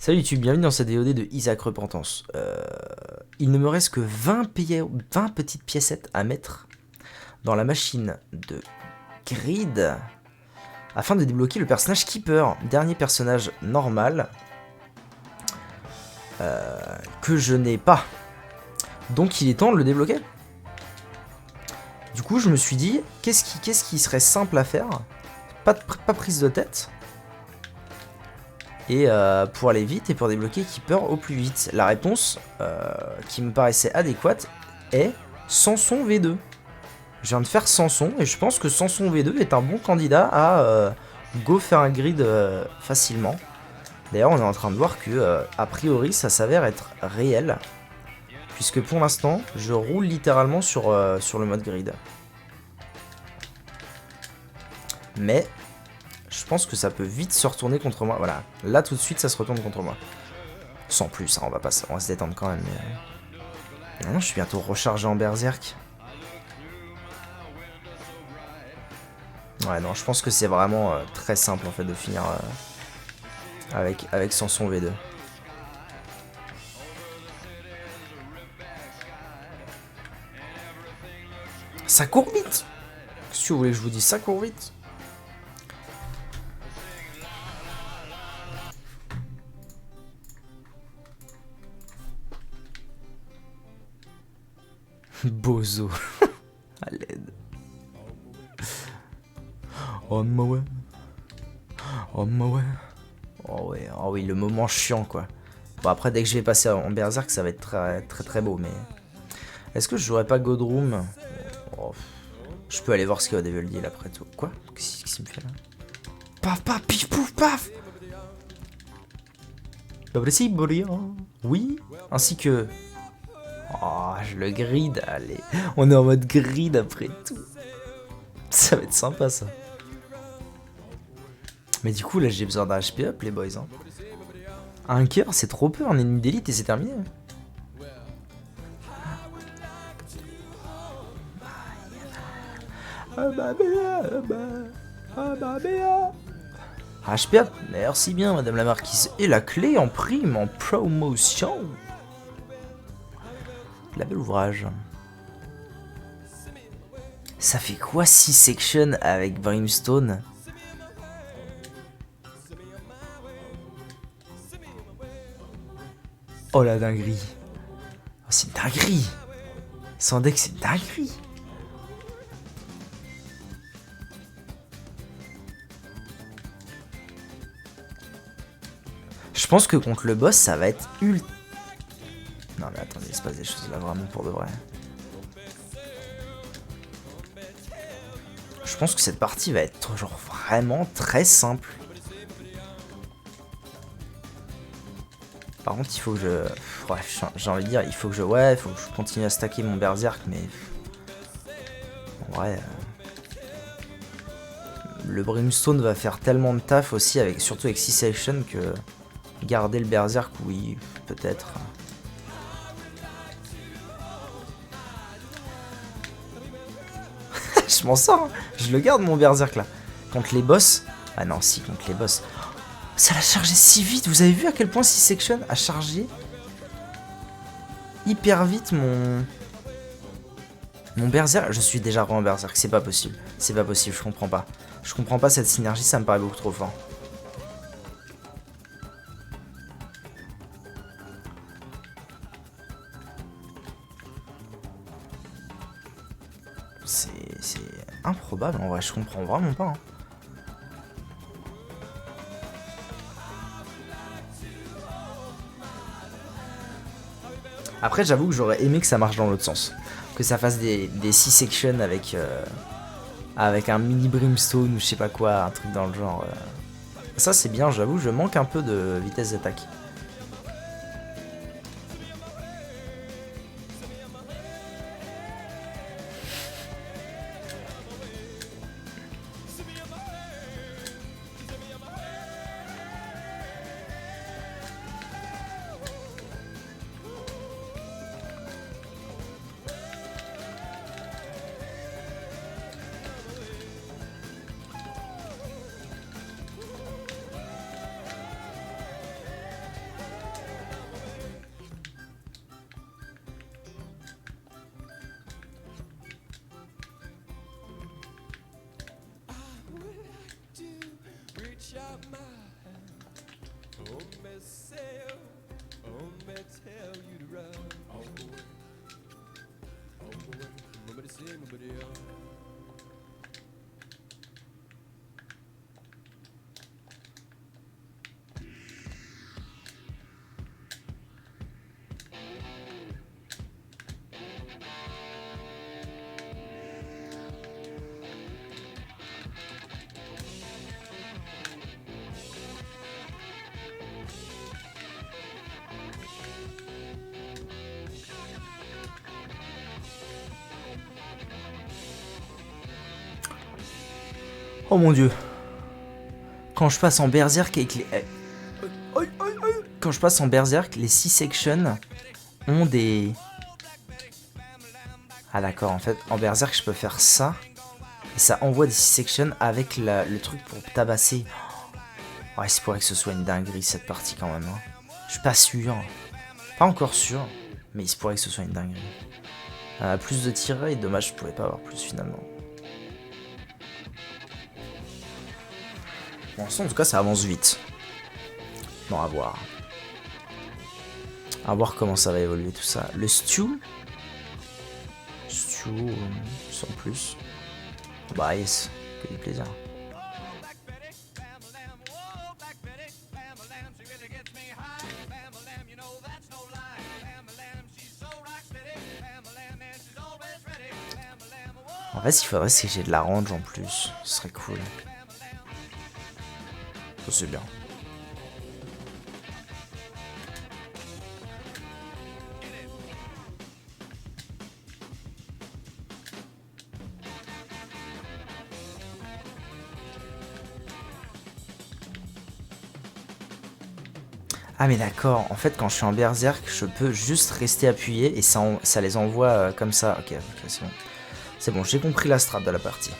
Salut YouTube, bienvenue dans cette VOD de Isaac Repentance. Il ne me reste que 20 petites piécettes à mettre dans la machine de grid afin de débloquer le personnage Keeper, dernier personnage normal que je n'ai pas. Donc il est temps de le débloquer. Du coup je me suis dit, qu'est-ce qui serait simple à faire, pas prise de tête. Et pour aller vite et pour débloquer Keeper au plus vite. La réponse qui me paraissait adéquate est Samson V2. Je viens de faire Samson et je pense que Samson V2 est un bon candidat à go faire un grid facilement. D'ailleurs on est en train de voir que a priori ça s'avère être réel. Puisque pour l'instant je roule littéralement sur le mode grid. Mais je pense que ça peut vite se retourner contre moi. Voilà, là tout de suite ça se retourne contre moi. Sans plus, hein, on va se détendre quand même. Mais... non, je suis bientôt rechargé en berserk. Ouais, non, je pense que c'est vraiment très simple en fait de finir avec Samson V2. Ça court vite. Qu'est-ce que vous voulez que je vous dise? Ça court vite. Bozo. À l'aide. Oh my way. Oh my way. Oh ouais, oh oui, le moment chiant quoi. Bon après dès que je vais passer en berserk ça va être très beau mais... Est-ce que je jouerais pas Godroom? Oh, je peux aller voir ce qu'il y a Devil Deal après tout. Quoi? Qu'est-ce qu'il me fait là? Paf paf pif pouf paf. Oui, ainsi que... Oh, je le grid, allez. On est en mode grid après tout. Ça va être sympa ça. Mais du coup là j'ai besoin d'un HP up les boys. Hein. Un cœur c'est trop peu, un ennemi d'élite et c'est terminé. HP up, merci bien madame la marquise. Et la clé en prime, en promotion. La belle ouvrage. Ça fait quoi 6 sections avec Brimstone? Oh la dinguerie. Oh, c'est une dinguerie. Sans deck c'est une dinguerie. Je pense que contre le boss ça va être ultra... Non mais attendez, il se passe des choses là vraiment pour de vrai. Je pense que cette partie va être genre vraiment très simple. Par contre il faut que je... Ouais, j'ai envie de dire, il faut que je... Ouais, il faut que je continue à stacker mon berserk mais... En vrai... Le Brimstone va faire tellement de taf aussi, avec, surtout avec 6 sections que... Garder le berserk, oui, peut-être. Je m'en sors, hein. Je le garde mon berserk là. Contre les boss. Ah non, si, contre les boss. Ça l'a chargé si vite. Vous avez vu à quel point 6 section a chargé hyper vite mon berserk. Je suis déjà en berserk, c'est pas possible. C'est pas possible, je comprends pas. Je comprends pas cette synergie, ça me paraît beaucoup trop fort. C'est improbable en vrai, je comprends vraiment pas. Hein. Après j'avoue que j'aurais aimé que ça marche dans l'autre sens. Que ça fasse des 6 sections avec, avec un mini Brimstone ou je sais pas quoi, un truc dans le genre. Ça c'est bien, j'avoue, je manque un peu de vitesse d'attaque. Oh mon dieu. Quand je passe en berserk avec les... Quand je passe en berserk, les 6 sections ont des... Ah d'accord, en fait, en berserk, je peux faire ça. Et ça envoie des 6 sections avec le truc pour tabasser. Ouais, c'est pourrait que ce soit une dinguerie cette partie quand même. Hein. Je suis pas sûr. Pas encore sûr. Mais il se pourrait que ce soit une dinguerie. Plus de tirets, dommage, je pouvais pas avoir plus finalement. Pour l'instant, en tout cas, ça avance vite. Bon, à voir. À voir comment ça va évoluer tout ça. Le stew. Sans plus. Bah, yes. Que du plaisir. En fait, ce qu'il faudrait, c'est que j'ai de la range en plus. Ce serait cool. Ça, c'est bien. Ah mais d'accord, en fait quand je suis en berserk, je peux juste rester appuyé et ça les envoie comme ça. Ok, c'est bon. C'est bon, j'ai compris la strat de la partie.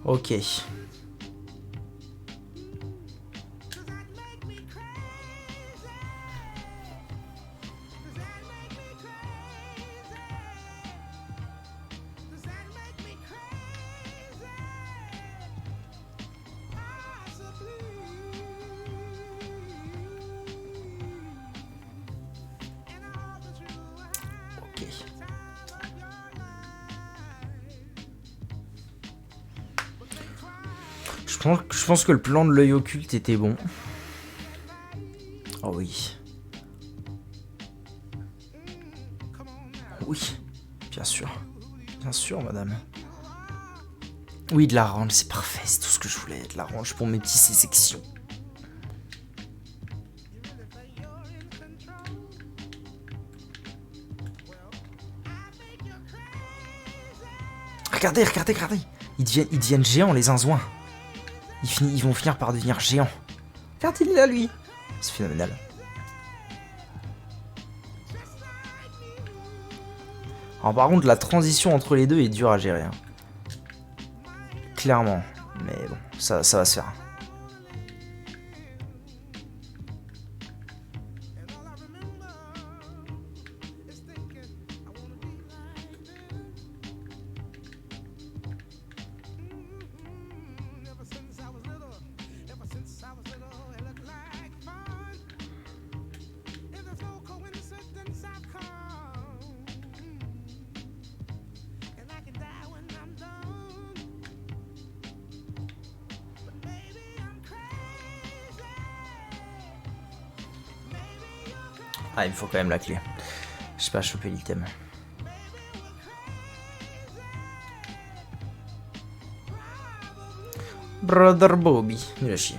Ok. Je pense que le plan de l'œil occulte était bon. Oh oui. Oui, bien sûr. Bien sûr, madame. Oui, de la range, c'est parfait. C'est tout ce que je voulais. De la range pour mes petits sections. Regardez, regardez, regardez. Ils deviennent géants, les zinzouins. Ils vont finir par devenir géants. Regardez, il est là, lui. C'est phénoménal. Alors par contre, la transition entre les deux est dure à gérer. Hein. Clairement. Mais bon, ça va se faire. Ah, il me faut quand même la clé. Je sais pas choper l'item. Brother Bobby, nul à chier.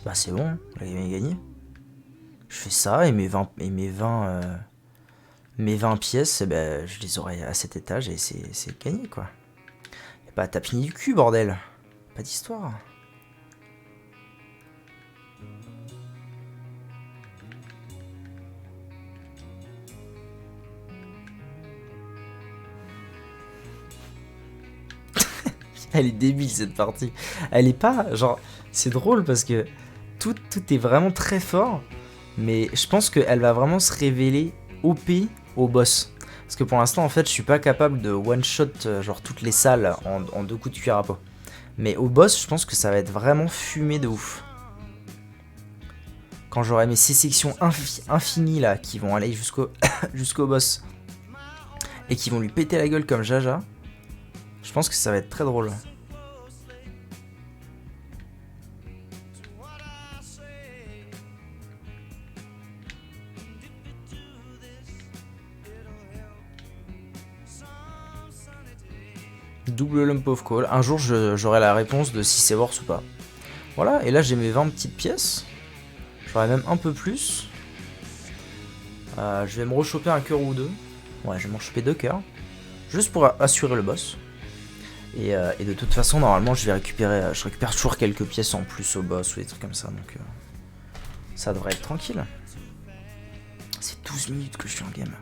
Bah c'est bon, la game est gagnée. Je fais ça et mes 20 pièces, ben, je les aurai à cet étage et c'est gagné quoi. Y'a pas à tapiner du cul bordel. Pas d'histoire. Elle est débile cette partie. Elle est pas genre, c'est drôle parce que tout est vraiment très fort, mais je pense qu'elle va vraiment se révéler OP au boss. Parce que pour l'instant, en fait, je suis pas capable de one-shot genre toutes les salles en 2 coups de cuir à peau. Mais au boss, je pense que ça va être vraiment fumé de ouf. Quand j'aurai mes 6 sections infinies là, qui vont aller jusqu'au boss, et qui vont lui péter la gueule comme Jaja, je pense que ça va être très drôle. Double lump of coal. Un jour, j'aurai la réponse de si c'est worse ou pas. Voilà, et là j'ai mes 20 petites pièces. J'aurai même un peu plus. Je vais me rechoper un cœur ou deux. Ouais, je vais me rechoper 2 cœurs. Juste pour assurer le boss. Et de toute façon, normalement, je récupère toujours quelques pièces en plus au boss ou des trucs comme ça. Donc ça devrait être tranquille. C'est 12 minutes que je suis en game.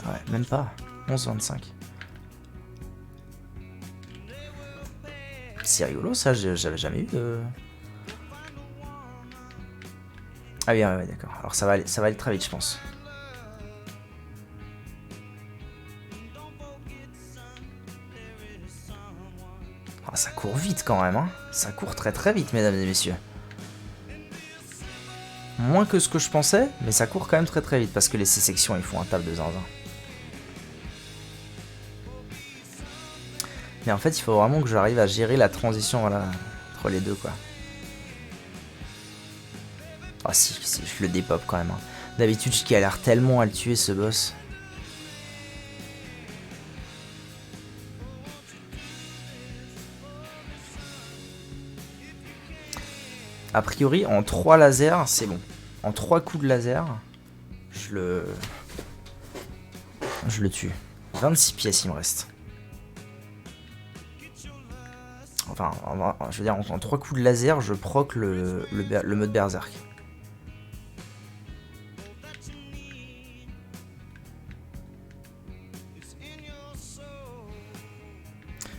Ah ouais, même pas. 11-25. C'est rigolo ça, j'avais jamais eu de... Ah oui, ouais, d'accord. Alors ça va aller très vite, je pense. Ah, ça court vite quand même, hein. Ça court très très vite, mesdames et messieurs. Moins que ce que je pensais, mais ça court quand même très très vite parce que les C-sections ils font un table de zinzin. Mais en fait, il faut vraiment que j'arrive à gérer la transition voilà, entre les deux, quoi. Ah si, je le dépop quand même. Hein. D'habitude, je galère tellement à le tuer, ce boss. A priori, en 3 lasers, c'est bon. En 3 coups de laser, je le tue. 26 pièces, il me reste. Enfin, je veux dire, en 3 coups de laser, je proc le mode berserk.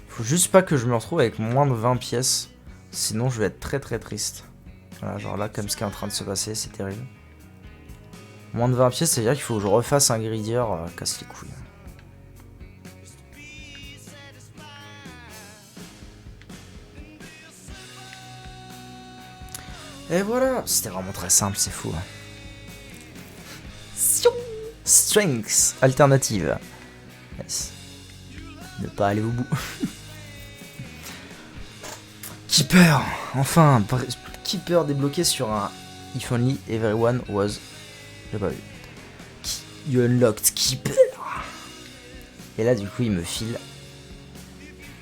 Faut juste pas que je me retrouve avec moins de 20 pièces. Sinon, je vais être très très triste. Voilà, genre là, comme ce qui est en train de se passer, c'est terrible. Moins de 20 pièces, c'est-à-dire qu'il faut que je refasse un gridier, casse les couilles. Et voilà, c'était vraiment très simple, c'est fou. Strengths, alternative. Yes. Ne pas aller au bout. Keeper, enfin, Keeper débloqué sur un If Only Everyone Was. J'ai pas vu. You unlocked Keeper. Et là, du coup, il me file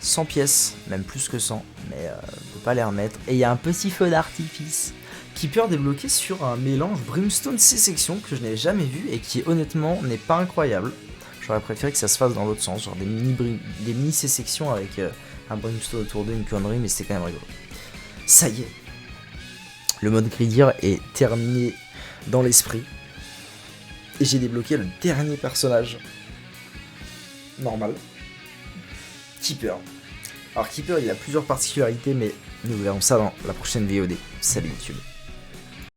100 pièces, même plus que 100, mais je peux pas les remettre. Et il y a un petit feu d'artifice. Keeper débloqué sur un mélange Brimstone C-section que je n'ai jamais vu et qui honnêtement n'est pas incroyable. J'aurais préféré que ça se fasse dans l'autre sens, genre des mini C-sections avec un Brimstone autour d'eux, une connerie, mais c'était quand même rigolo. Ça y est, le mode Gridier est terminé dans l'esprit. Et j'ai débloqué le dernier personnage normal. Keeper. Alors Keeper il a plusieurs particularités mais nous verrons ça dans la prochaine VOD. Salut YouTube.